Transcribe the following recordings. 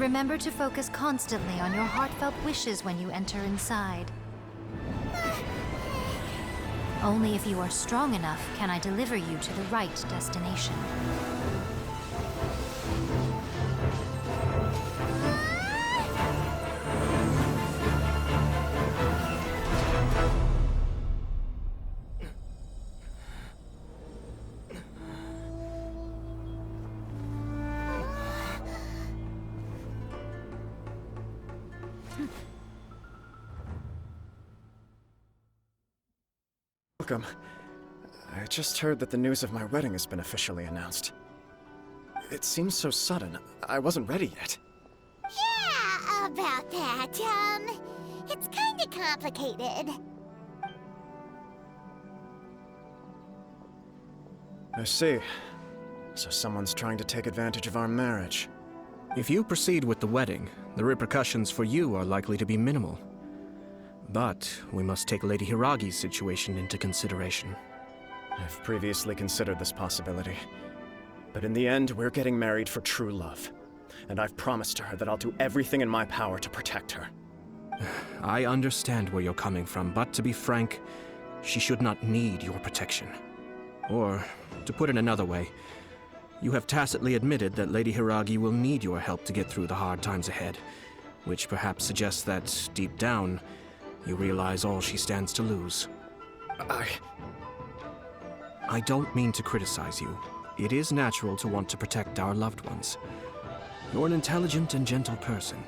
Remember to focus constantly on your heartfelt wishes when you enter inside. Only if you are strong enough can I deliver you to the right destination. Welcome. I just heard that the news of my wedding has been officially announced. It seems so sudden. I wasn't ready yet. Yeah, about that. It's kinda complicated. I see. So someone's trying to take advantage of our marriage. If you proceed with the wedding, the repercussions for you are likely to be minimal. But we must take Lady Hiragi's situation into consideration. I've previously considered this possibility. But in the end, we're getting married for true love. And I've promised her that I'll do everything in my power to protect her. I understand where you're coming from, but to be frank, she should not need your protection. Or, to put it another way, you have tacitly admitted that Lady Hiragi will need your help to get through the hard times ahead, which perhaps suggests that, deep down, you realize all she stands to lose. I don't mean to criticize you. It is natural to want to protect our loved ones. You're an intelligent and gentle person,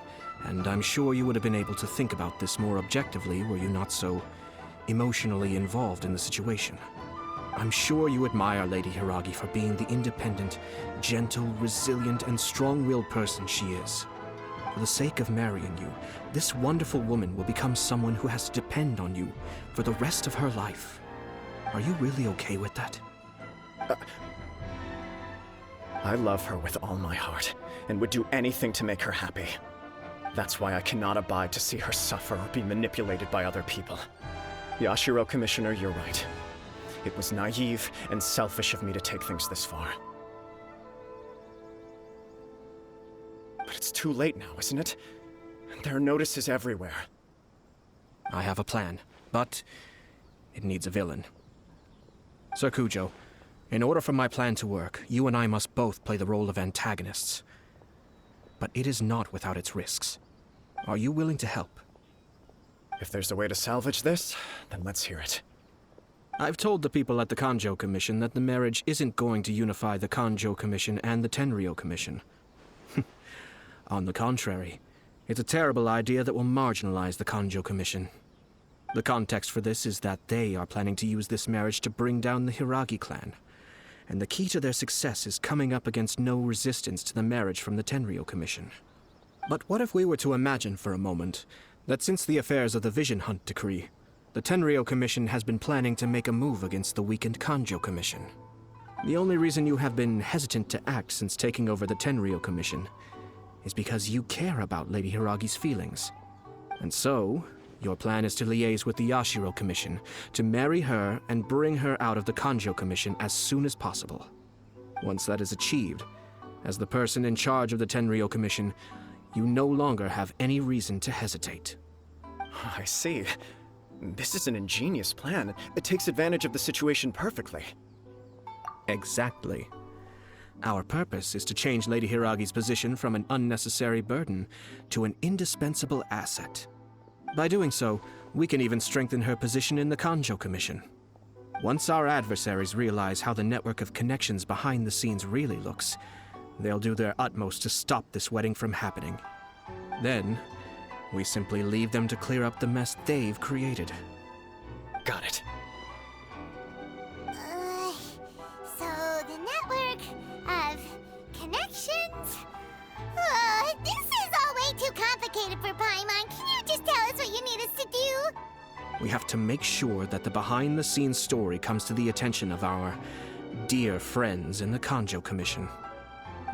and I'm sure you would have been able to think about this more objectively were you not so emotionally involved in the situation. I'm sure you admire Lady Hiragi for being the independent, gentle, resilient, and strong-willed person she is. For the sake of marrying you, this wonderful woman will become someone who has to depend on you for the rest of her life. Are you really okay with that? I love her with all my heart, and would do anything to make her happy. That's why I cannot abide to see her suffer or be manipulated by other people. Yashiro Commissioner, you're right. It was naive and selfish of me to take things this far. But it's too late now, isn't it? There are notices everywhere. I have a plan, but it needs a villain. Sir Kujo, in order for my plan to work, you and I must both play the role of antagonists. But it is not without its risks. Are you willing to help? If there's a way to salvage this, then let's hear it. I've told the people at the Kanjo Commission that the marriage isn't going to unify the Kanjo Commission and the Tenryou Commission. On the contrary, it's a terrible idea that will marginalize the Kanjo Commission. The context for this is that they are planning to use this marriage to bring down the Hiragi clan. And the key to their success is coming up against no resistance to the marriage from the Tenryou Commission. But what if we were to imagine for a moment that since the affairs of the Vision Hunt Decree, the Tenryou Commission has been planning to make a move against the weakened Kanjo Commission? The only reason you have been hesitant to act since taking over the Tenryou Commission is because you care about Lady Hiragi's feelings. And so, your plan is to liaise with the Yashiro Commission, to marry her and bring her out of the Kanjo Commission as soon as possible. Once that is achieved, as the person in charge of the Tenryou Commission, you no longer have any reason to hesitate. I see. This is an ingenious plan. It takes advantage of the situation perfectly. Exactly. Our purpose is to change Lady Hiragi's position from an unnecessary burden to an indispensable asset. By doing so, we can even strengthen her position in the Kanjo Commission. Once our adversaries realize how the network of connections behind the scenes really looks, they'll do their utmost to stop this wedding from happening. Then, we simply leave them to clear up the mess they've created. Got it. So the network of connections? This is all way too complicated for Paimon. Can you just tell us what you need us to do? We have to make sure that the behind-the-scenes story comes to the attention of our dear friends in the Kanjo Commission.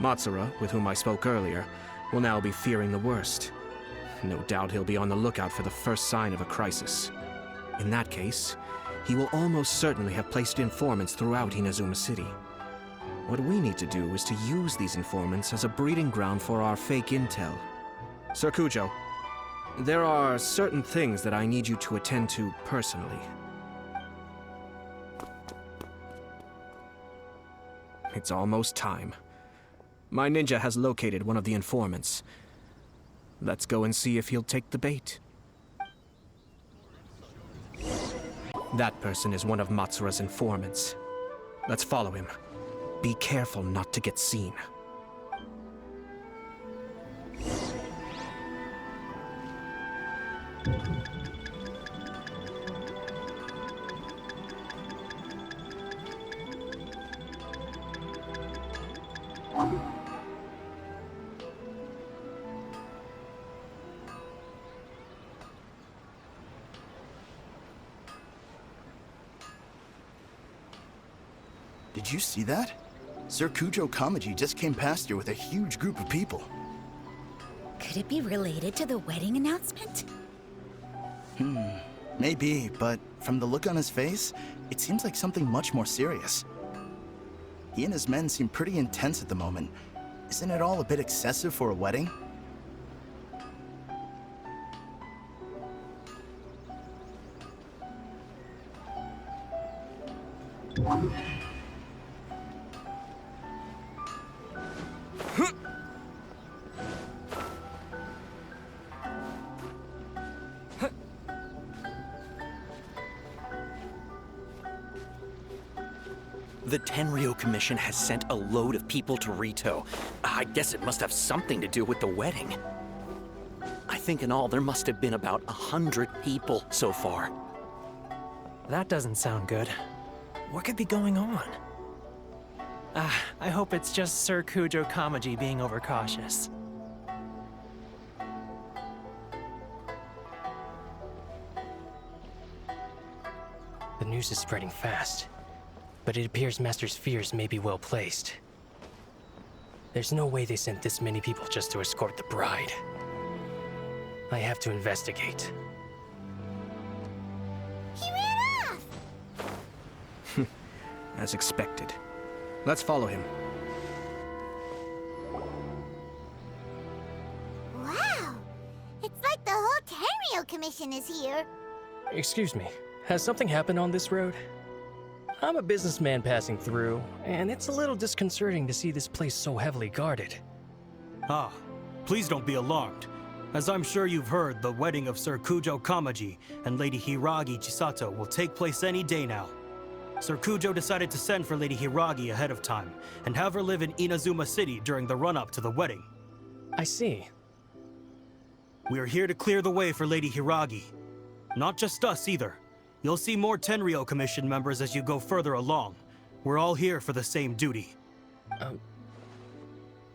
Matsura, with whom I spoke earlier, will now be fearing the worst. No doubt he'll be on the lookout for the first sign of a crisis. In that case, he will almost certainly have placed informants throughout Inazuma City. What we need to do is to use these informants as a breeding ground for our fake intel, Sir Kujo, there are certain things that I need you to attend to personally. It's almost time. My ninja has located one of the informants. Let's go and see if he'll take the bait. That person is one of Matsura's informants. Let's follow him. Be careful not to get seen. Did you see that? Sir Kujo Kamaji just came past here with a huge group of people. Could it be related to the wedding announcement? Maybe, but from the look on his face, it seems like something much more serious. He and his men seem pretty intense at the moment. Isn't it all a bit excessive for a wedding? The Tenryo Commission has sent a load of people to Rito. I guess it must have something to do with the wedding. I think in all there must have been about 100 people so far. That doesn't sound good. What could be going on? I hope it's just Sir Kujo Kamaji being overcautious. The news is spreading fast, but it appears Master's fears may be well placed. There's no way they sent this many people just to escort the bride. I have to investigate. He ran off! As expected. Let's follow him. Wow! It's like the whole Tenryo Commission is here. Excuse me, has something happened on this road? I'm a businessman passing through, and it's a little disconcerting to see this place so heavily guarded. Ah, please don't be alarmed. As I'm sure you've heard, the wedding of Sir Kujo Kamaji and Lady Hiragi Chisato will take place any day now. Sir Kujo decided to send for Lady Hiragi ahead of time and have her live in Inazuma City during the run-up to the wedding. I see. We are here to clear the way for Lady Hiragi. Not just us either. You'll see more Tenryo Commission members as you go further along. We're all here for the same duty.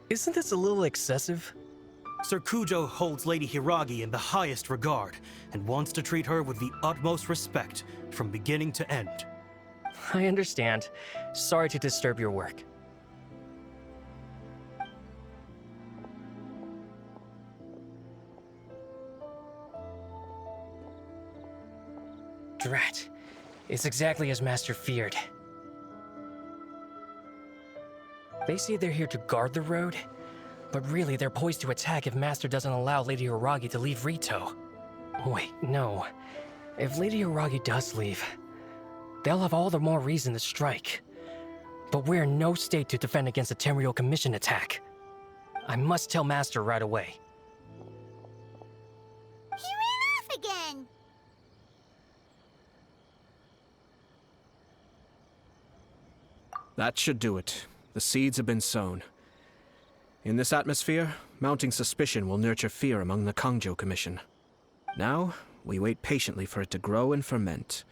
Isn't this a little excessive? Sir Kujo holds Lady Hiragi in the highest regard and wants to treat her with the utmost respect from beginning to end. I understand. Sorry to disturb your work. Drat. It's exactly as Master feared. They say they're here to guard the road, but really they're poised to attack if Master doesn't allow Lady Hiragi to leave Rito. Wait, no. If Lady Hiragi does leave, they'll have all the more reason to strike. But we're in no state to defend against a Tenryo Commission attack. I must tell Master right away. He ran off again! That should do it. The seeds have been sown. In this atmosphere, mounting suspicion will nurture fear among the Kangjo Commission. Now, we wait patiently for it to grow and ferment.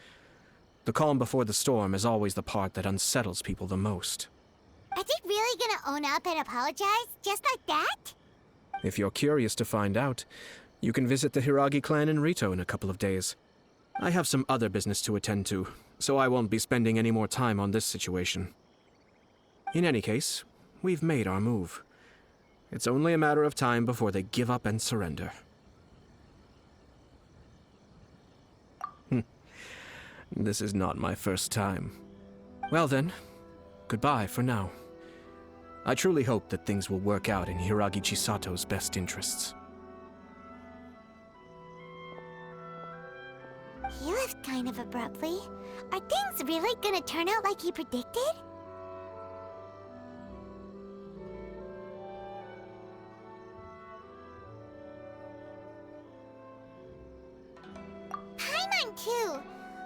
The calm before the storm is always the part that unsettles people the most. Are they really gonna own up and apologize, just like that? If you're curious to find out, you can visit the Hiragi clan in Rito in a couple of days. I have some other business to attend to, so I won't be spending any more time on this situation. In any case, we've made our move. It's only a matter of time before they give up and surrender. This is not my first time. Well then, goodbye for now. I truly hope that things will work out in Hiragi Chisato's best interests. kind of abruptly. Are things really gonna turn out like he predicted? Paimon too.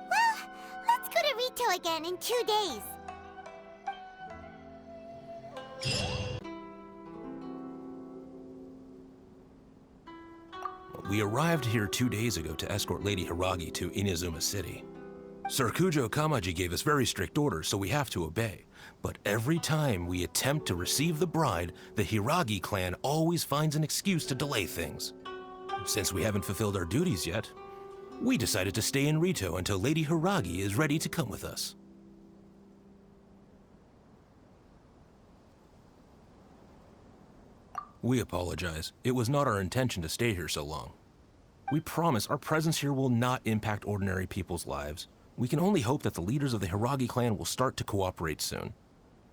Well, let's go to Rito again in 2 days. We arrived here 2 days ago to escort Lady Hiragi to Inazuma City. Sir Kujo Kamaji gave us very strict orders, so we have to obey. But every time we attempt to receive the bride, the Hiragi clan always finds an excuse to delay things. Since we haven't fulfilled our duties yet, we decided to stay in Rito until Lady Hiragi is ready to come with us. We apologize. It was not our intention to stay here so long. We promise our presence here will not impact ordinary people's lives. We can only hope that the leaders of the Hiragi clan will start to cooperate soon.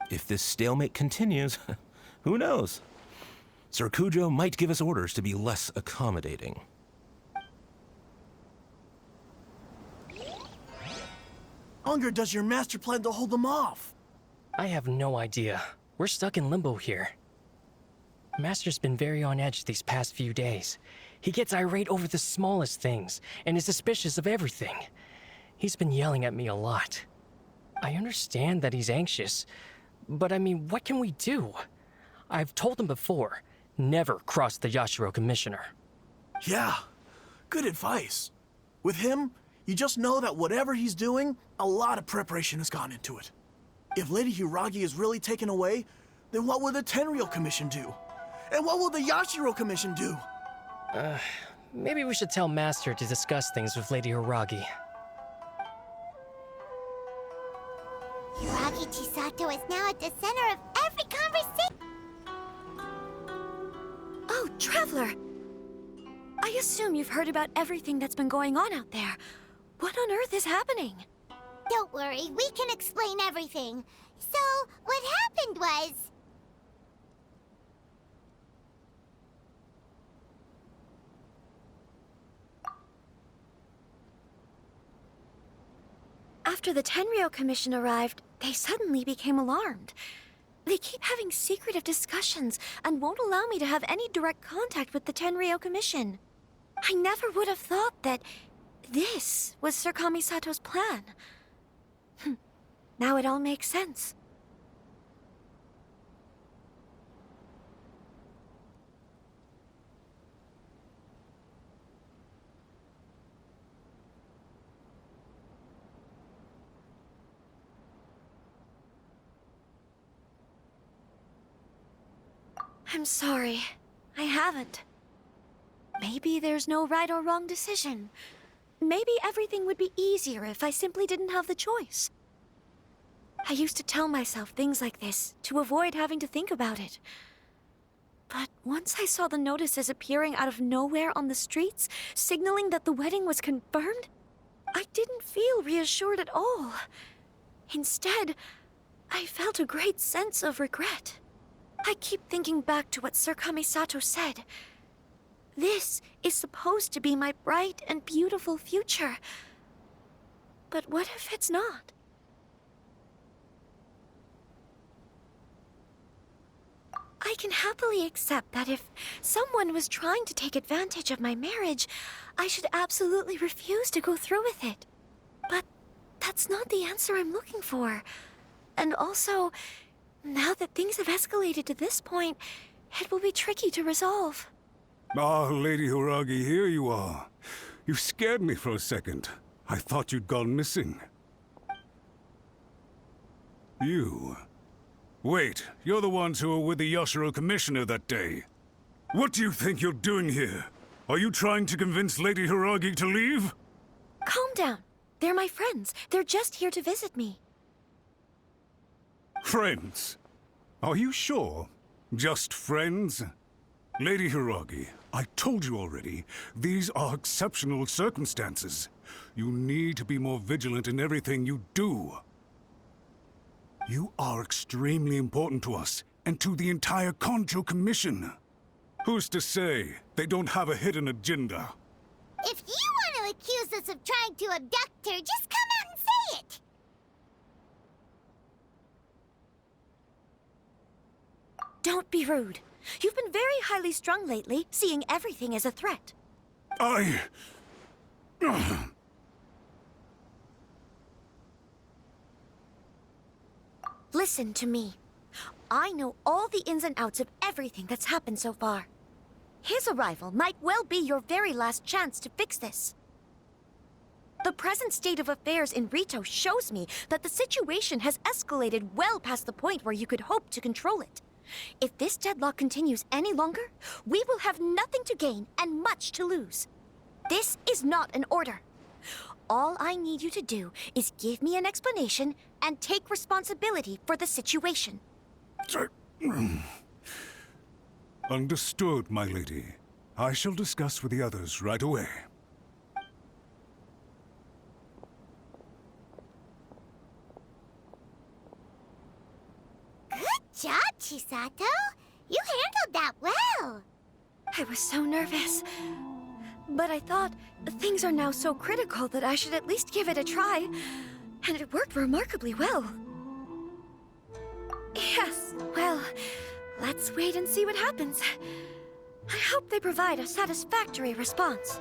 If this stalemate continues, who knows? Sir Kujo might give us orders to be less accommodating. Unger, does your master plan to hold them off? I have no idea. We're stuck in limbo here. Master's been very on edge these past few days. He gets irate over the smallest things, and is suspicious of everything. He's been yelling at me a lot. I understand that he's anxious, but I mean, what can we do? I've told him before, never cross the Yashiro Commissioner. Yeah, good advice. With him, you just know that whatever he's doing, a lot of preparation has gone into it. If Lady Hiragi is really taken away, then what will the Tenryou Commission do? And what will the Yashiro Commission do? Maybe we should tell Master to discuss things with Lady Hiragi. Hiragi Chisato is now at the center of every conversation. Oh, Traveler! I assume you've heard about everything that's been going on out there. What on earth is happening? Don't worry, we can explain everything. So, what happened was... After the Tenryou Commission arrived, they suddenly became alarmed. They keep having secretive discussions and won't allow me to have any direct contact with the Tenryou Commission. I never would have thought that this was Sir Kamisato's plan. Now it all makes sense. I'm sorry. I haven't. Maybe there's no right or wrong decision. Maybe everything would be easier if I simply didn't have the choice. I used to tell myself things like this to avoid having to think about it. But once I saw the notices appearing out of nowhere on the streets, signaling that the wedding was confirmed, I didn't feel reassured at all. Instead, I felt a great sense of regret. I keep thinking back to what Sir Kamisato said. This is supposed to be my bright and beautiful future. But what if it's not? I can happily accept that if someone was trying to take advantage of my marriage, I should absolutely refuse to go through with it. But that's not the answer I'm looking for. And also, now that things have escalated to this point, it will be tricky to resolve. Ah, Lady Hiragi, here you are. You scared me for a second. I thought you'd gone missing. You... Wait, you're the ones who were with the Yashiro Commissioner that day. What do you think you're doing here? Are you trying to convince Lady Hiragi to leave? Calm down. They're my friends. They're just here to visit me. Friends? Are you sure? Just friends? Lady Hiragi, I told you already, these are exceptional circumstances. You need to be more vigilant in everything you do. You are extremely important to us, and to the entire Kanjo Commission. Who's to say they don't have a hidden agenda? If you want to accuse us of trying to abduct her, just come out and say it! Don't be rude. You've been very highly strung lately, seeing everything as a threat. Listen to me. I know all the ins and outs of everything that's happened so far. His arrival might well be your very last chance to fix this. The present state of affairs in Rito shows me that the situation has escalated well past the point where you could hope to control it. If this deadlock continues any longer, we will have nothing to gain and much to lose. This is not an order. All I need you to do is give me an explanation and take responsibility for the situation. Understood, my lady. I shall discuss with the others right away. Good job, Chisato! You handled that well! I was so nervous. But I thought, things are now so critical that I should at least give it a try. And it worked remarkably well. Yes, well, let's wait and see what happens. I hope they provide a satisfactory response.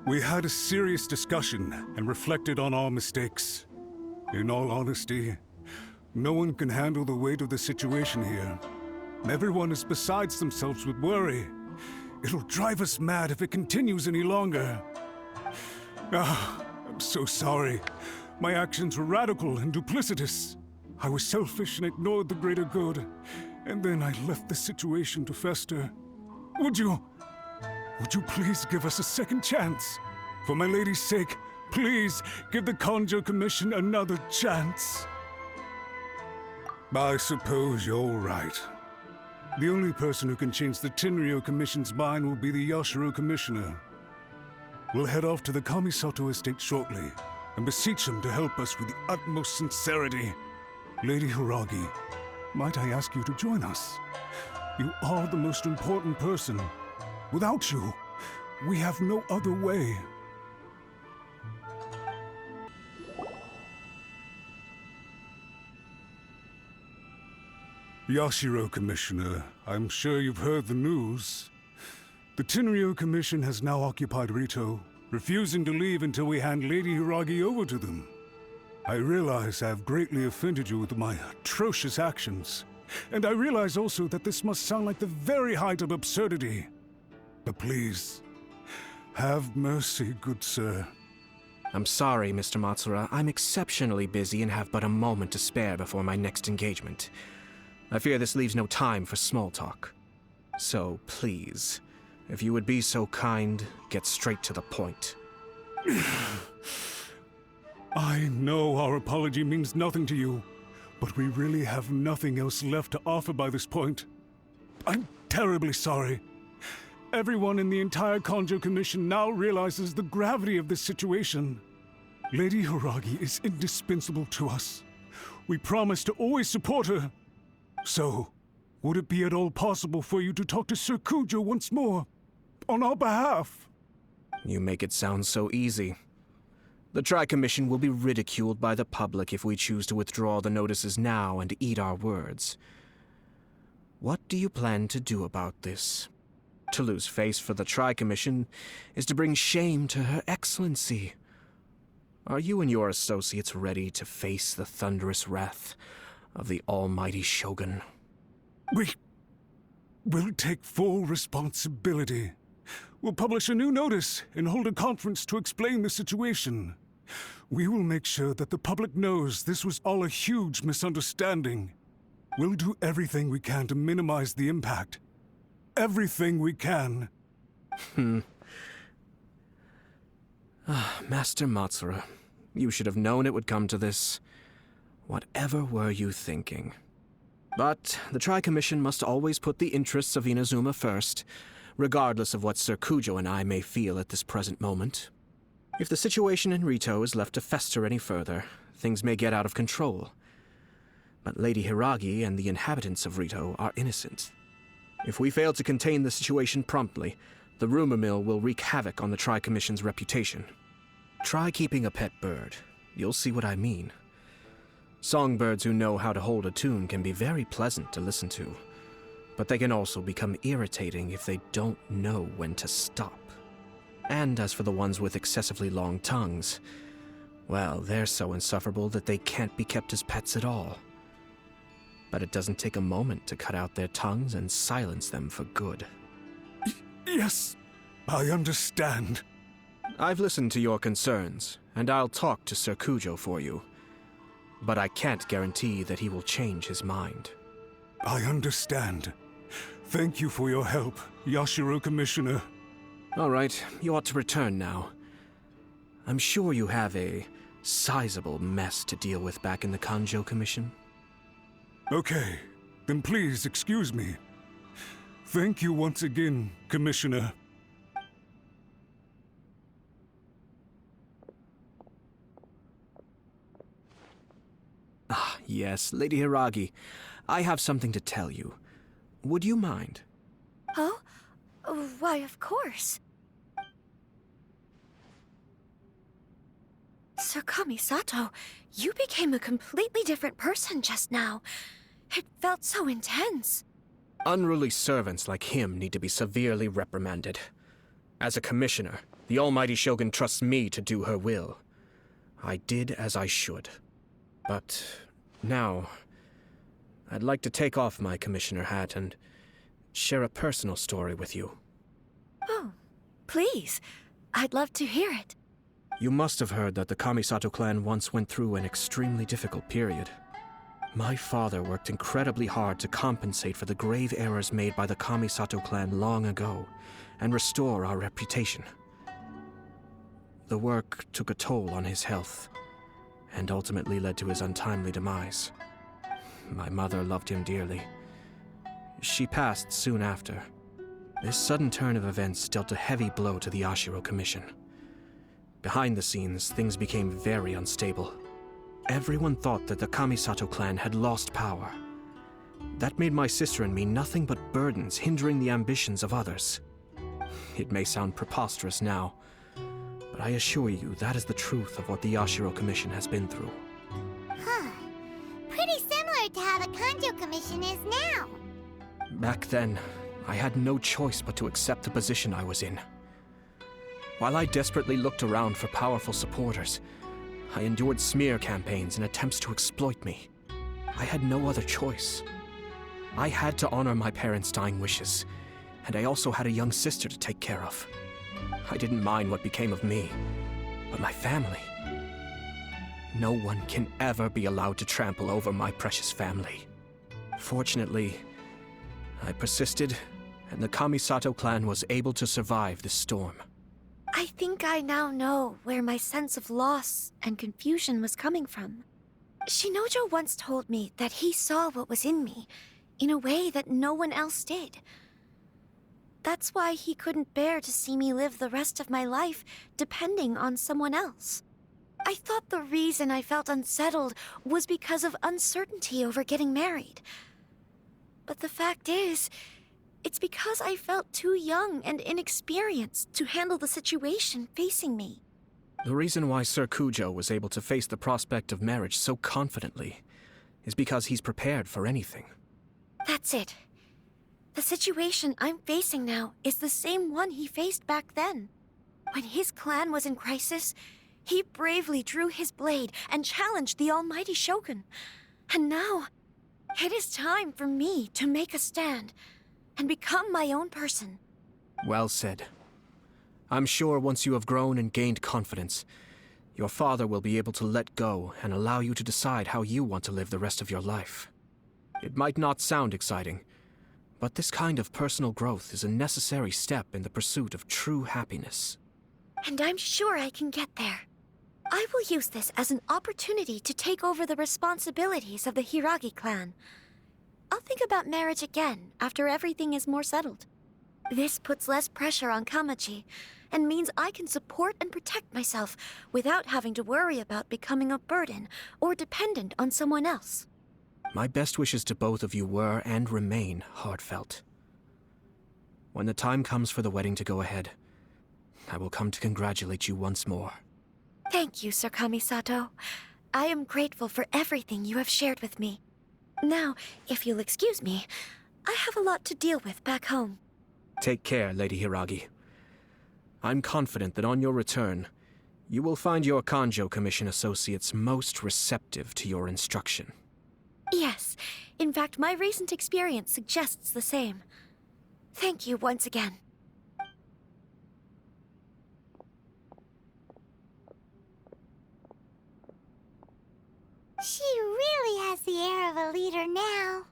We had a serious discussion and reflected on our mistakes. In all honesty, no one can handle the weight of the situation here. Everyone is besides themselves with worry. It'll drive us mad if it continues any longer. I'm so sorry. My actions were radical and duplicitous. I was selfish and ignored the greater good. And then I left the situation to fester. Would you please give us a second chance? For my lady's sake, please give the Kanjo Commission another chance. I suppose you're right. The only person who can change the Tenryou Commission's mind will be the Yashiro Commissioner. We'll head off to the Kamisato estate shortly and beseech him to help us with the utmost sincerity. Lady Hiragi, might I ask you to join us? You are the most important person. Without you, we have no other way. Yashiro, Commissioner, I'm sure you've heard the news. The Tenryou Commission has now occupied Rito, refusing to leave until we hand Lady Hiragi over to them. I realize I have greatly offended you with my atrocious actions, and I realize also that this must sound like the very height of absurdity. But please, have mercy, good sir. I'm sorry, Mr. Matsura. I'm exceptionally busy and have but a moment to spare before my next engagement. I fear this leaves no time for small talk. So, please, if you would be so kind, get straight to the point. I know our apology means nothing to you, but we really have nothing else left to offer by this point. I'm terribly sorry. Everyone in the entire Kanjo Commission now realizes the gravity of this situation. Lady Hiragi is indispensable to us. We promise to always support her. So, would it be at all possible for you to talk to Sir Kujo once more? On our behalf? You make it sound so easy. The Tri-Commission will be ridiculed by the public if we choose to withdraw the notices now and eat our words. What do you plan to do about this? To lose face for the Tri-Commission is to bring shame to Her Excellency. Are you and your associates ready to face the thunderous wrath of the almighty Shogun? We'll take full responsibility. We'll publish a new notice and hold a conference to explain the situation. We will make sure that the public knows this was all a huge misunderstanding. We'll do everything we can to minimize the impact. Everything we can. Master Matsura, you should have known it would come to this. Whatever were you thinking? But the Tri-Commission must always put the interests of Inazuma first, regardless of what Sir Kujo and I may feel at this present moment. If the situation in Rito is left to fester any further, things may get out of control. But Lady Hiragi and the inhabitants of Rito are innocent. If we fail to contain the situation promptly, the rumor mill will wreak havoc on the Tri-Commission's reputation. Try keeping a pet bird. You'll see what I mean. Songbirds who know how to hold a tune can be very pleasant to listen to, but they can also become irritating if they don't know when to stop. And as for the ones with excessively long tongues, well, they're so insufferable that they can't be kept as pets at all. But it doesn't take a moment to cut out their tongues and silence them for good. Yes, I understand. I've listened to your concerns, and I'll talk to Sir Kujo for you. But I can't guarantee that he will change his mind. I understand. Thank you for your help, Yashiro Commissioner. All right, you ought to return now. I'm sure you have a sizable mess to deal with back in the Kanjo Commission. Okay, then please excuse me. Thank you once again, Commissioner. Ah, yes, Lady Hiragi. I have something to tell you. Would you mind? Oh? Why, of course. Sir Kamisato, you became a completely different person just now. It felt so intense. Unruly servants like him need to be severely reprimanded. As a commissioner, the almighty Shogun trusts me to do her will. I did as I should. But now, I'd like to take off my commissioner hat and share a personal story with you. Oh, please. I'd love to hear it. You must have heard that the Kamisato clan once went through an extremely difficult period. My father worked incredibly hard to compensate for the grave errors made by the Kamisato clan long ago and restore our reputation. The work took a toll on his health and ultimately led to his untimely demise. My mother loved him dearly. She passed soon after. This sudden turn of events dealt a heavy blow to the Yashiro Commission. Behind the scenes, things became very unstable. Everyone thought that the Kamisato clan had lost power. That made my sister and me nothing but burdens, hindering the ambitions of others. It may sound preposterous now, but I assure you that is the truth of what the Yashiro Commission has been through. Huh. Pretty similar to how the Kanjo Commission is now. Back then, I had no choice but to accept the position I was in. While I desperately looked around for powerful supporters, I endured smear campaigns and attempts to exploit me. I had no other choice. I had to honor my parents' dying wishes, and I also had a young sister to take care of. I didn't mind what became of me, but my family. No one can ever be allowed to trample over my precious family. Fortunately, I persisted, and the Kamisato clan was able to survive this storm. I think I now know where my sense of loss and confusion was coming from. Shinojo once told me that he saw what was in me in a way that no one else did. That's why he couldn't bear to see me live the rest of my life depending on someone else. I thought the reason I felt unsettled was because of uncertainty over getting married. But the fact is, it's because I felt too young and inexperienced to handle the situation facing me. The reason why Sir Kujo was able to face the prospect of marriage so confidently is because he's prepared for anything. That's it. The situation I'm facing now is the same one he faced back then. When his clan was in crisis, he bravely drew his blade and challenged the almighty Shogun. And now, it is time for me to make a stand and become my own person. Well said. I'm sure once you have grown and gained confidence, your father will be able to let go and allow you to decide how you want to live the rest of your life. It might not sound exciting, but this kind of personal growth is a necessary step in the pursuit of true happiness. And I'm sure I can get there. I will use this as an opportunity to take over the responsibilities of the Hiragi clan. I'll think about marriage again after everything is more settled. This puts less pressure on Kamaji, and means I can support and protect myself without having to worry about becoming a burden or dependent on someone else. My best wishes to both of you were and remain heartfelt. When the time comes for the wedding to go ahead, I will come to congratulate you once more. Thank you, Sir Kamisato. I am grateful for everything you have shared with me. Now, if you'll excuse me, I have a lot to deal with back home. Take care, Lady Hiragi. I'm confident that on your return, you will find your Kanjo Commission associates most receptive to your instruction. Yes, in fact, my recent experience suggests the same. Thank you once again. She really has the air of a leader now.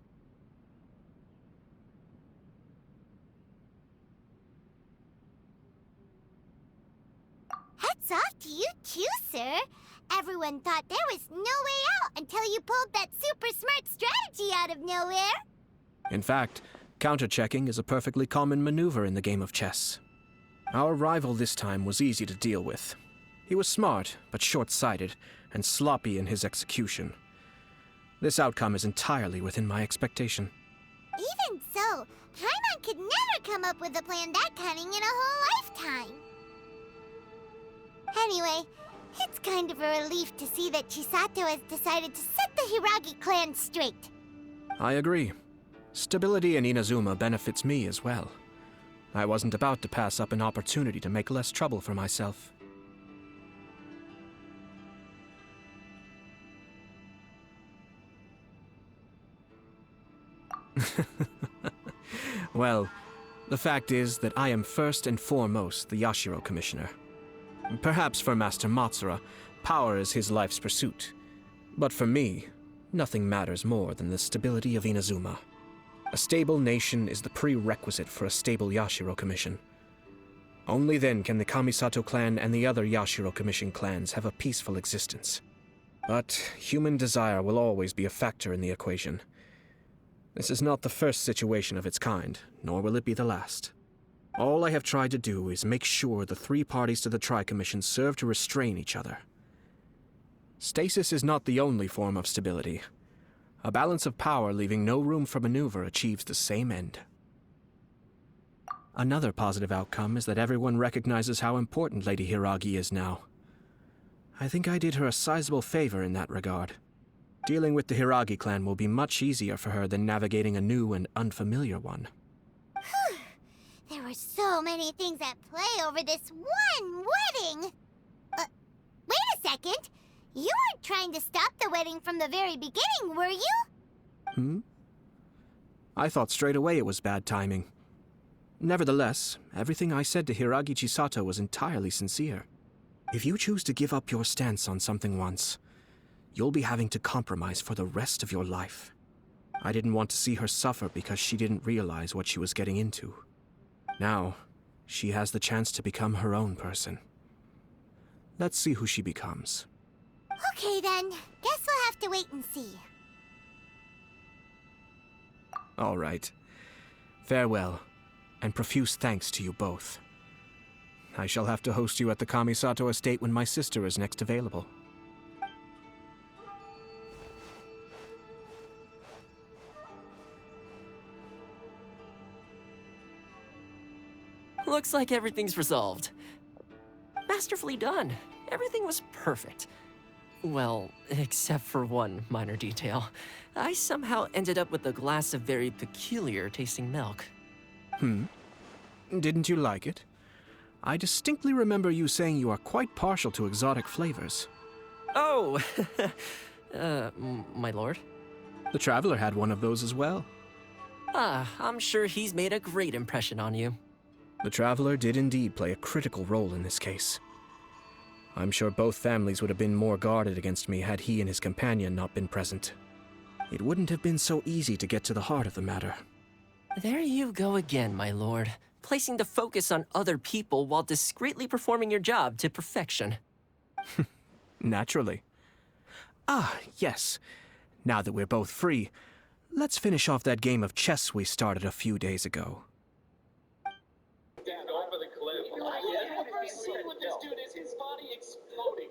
Hats off to you too, sir. Everyone thought there was no way out until you pulled that super smart strategy out of nowhere. In fact, counter-checking is a perfectly common maneuver in the game of chess. Our rival this time was easy to deal with. He was smart, but short-sighted, and sloppy in his execution. This outcome is entirely within my expectation. Even so, Paimon could never come up with a plan that cunning in a whole lifetime. Anyway, it's kind of a relief to see that Chisato has decided to set the Hiragi clan straight. I agree. Stability in Inazuma benefits me as well. I wasn't about to pass up an opportunity to make less trouble for myself. Well, the fact is that I am first and foremost the Yashiro Commissioner. Perhaps for Master Matsura, power is his life's pursuit. But for me, nothing matters more than the stability of Inazuma. A stable nation is the prerequisite for a stable Yashiro Commission. Only then can the Kamisato clan and the other Yashiro Commission clans have a peaceful existence. But human desire will always be a factor in the equation. This is not the first situation of its kind, nor will it be the last. All I have tried to do is make sure the three parties to the Tri-Commission serve to restrain each other. Stasis is not the only form of stability. A balance of power leaving no room for maneuver achieves the same end. Another positive outcome is that everyone recognizes how important Lady Hiragi is now. I think I did her a sizable favor in that regard. Dealing with the Hiragi clan will be much easier for her than navigating a new and unfamiliar one. Whew. There were so many things at play over this one wedding. Wait a second. You weren't trying to stop the wedding from the very beginning, were you? I thought straight away it was bad timing. Nevertheless, everything I said to Hiragi Chisato was entirely sincere. If you choose to give up your stance on something once, you'll be having to compromise for the rest of your life. I didn't want to see her suffer because she didn't realize what she was getting into. Now, she has the chance to become her own person. Let's see who she becomes. Okay then, guess we'll have to wait and see. All right. Farewell, and profuse thanks to you both. I shall have to host you at the Kamisato estate when my sister is next available. Looks like everything's resolved. Masterfully done. Everything was perfect. Well, except for one minor detail. I somehow ended up with a glass of very peculiar tasting milk. Didn't you like it? I distinctly remember you saying you are quite partial to exotic flavors. Oh! My lord? The Traveler had one of those as well. I'm sure he's made a great impression on you. The Traveler did indeed play a critical role in this case. I'm sure both families would have been more guarded against me had he and his companion not been present. It wouldn't have been so easy to get to the heart of the matter. There you go again, my lord. Placing the focus on other people while discreetly performing your job to perfection. Naturally. Ah, yes. Now that we're both free, let's finish off that game of chess we started a few days ago. Over the cliff. See what this dude is. His body exploding.